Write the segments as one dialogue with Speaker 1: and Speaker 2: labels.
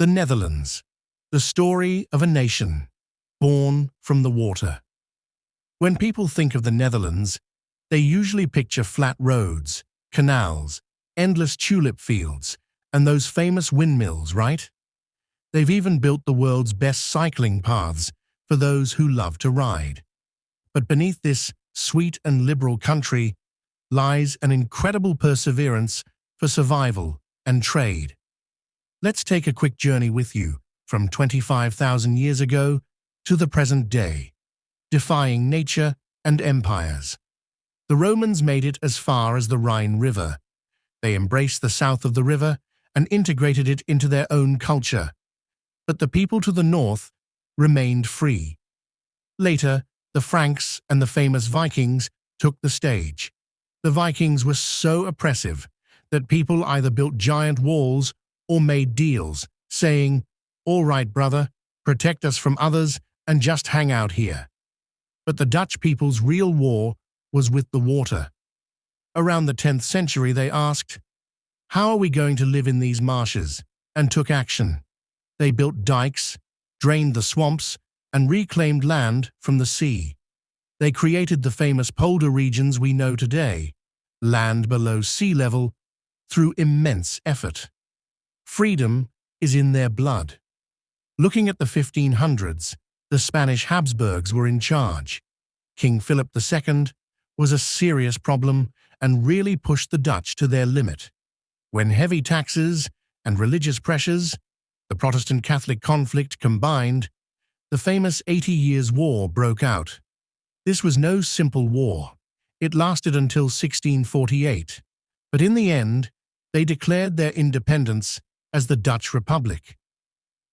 Speaker 1: The Netherlands, the story of a nation born from the water. When people think of the Netherlands, they usually picture flat roads, canals, endless tulip fields, and those famous windmills, right? They've even built the world's best cycling paths for those who love to ride. But beneath this sweet and liberal country lies an incredible perseverance for survival and trade. Let's take a quick journey with you from 25,000 years ago to the present day, defying nature and empires. The Romans made it as far as the Rhine River. They embraced the south of the river and integrated it into their own culture. But the people to the north remained free. Later, the Franks and the famous Vikings took the stage. The Vikings were so oppressive that people either built giant walls or made deals, saying, "All right, brother, protect us from others and just hang out here." But the Dutch people's real war was with the water. Around the 10th century, they asked, "How are we going to live in these marshes?" and took action. They built dikes, drained the swamps, and reclaimed land from the sea. They created the famous polder regions we know today, land below sea level, through immense effort. Freedom is in their blood. Looking at the 1500s, the Spanish Habsburgs were in charge. King Philip II was a serious problem and really pushed the Dutch to their limit. When heavy taxes and religious pressures, the Protestant-Catholic conflict combined, the famous 80 Years' War broke out. This was no simple war. It lasted until 1648, but in the end, they declared their independence as the Dutch Republic.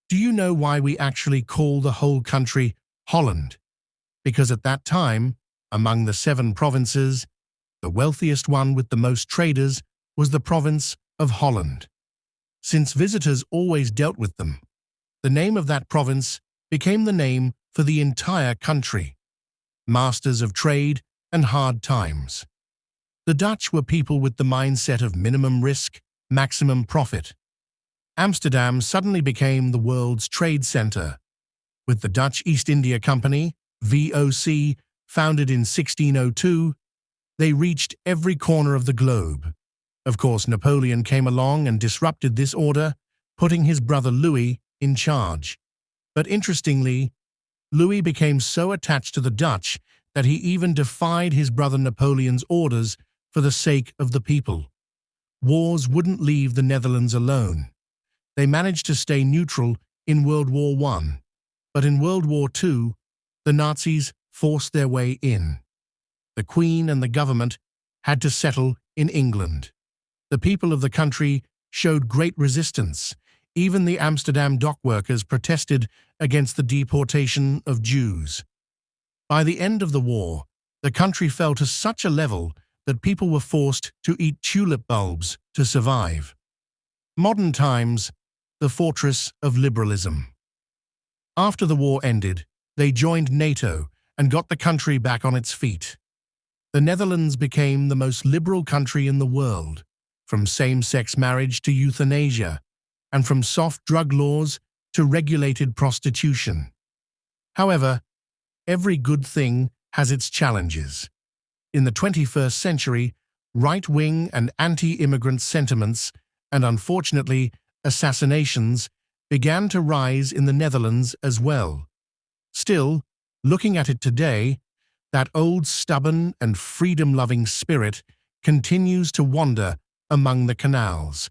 Speaker 1: Do you know why we actually call the whole country Holland? Because at that time, among the 7 provinces, the wealthiest one with the most traders was the province of Holland. Since visitors always dealt with them, the name of that province became the name for the entire country. Masters of trade and hard times. The Dutch were people with the mindset of minimum risk, maximum profit. Amsterdam suddenly became the world's trade center. With the Dutch East India Company, VOC, founded in 1602, they reached every corner of the globe. Of course, Napoleon came along and disrupted this order, putting his brother Louis in charge. But interestingly, Louis became so attached to the Dutch that he even defied his brother Napoleon's orders for the sake of the people. Wars wouldn't leave the Netherlands alone. They managed to stay neutral in World War I, but in World War II, the Nazis forced their way in. The Queen and the government had to settle in England. The people of the country showed great resistance. Even the Amsterdam dockworkers protested against the deportation of Jews. By the end of the war, the country fell to such a level that people were forced to eat tulip bulbs to survive. Modern times, the fortress of liberalism. After the war ended, they joined NATO and got the country back on its feet. The Netherlands became the most liberal country in the world, from same-sex marriage to euthanasia, and from soft drug laws to regulated prostitution. However, every good thing has its challenges. In the 21st century, right-wing and anti-immigrant sentiments, and unfortunately, assassinations, began to rise in the Netherlands as well. Still, looking at it today, that old stubborn and freedom-loving spirit continues to wander among the canals.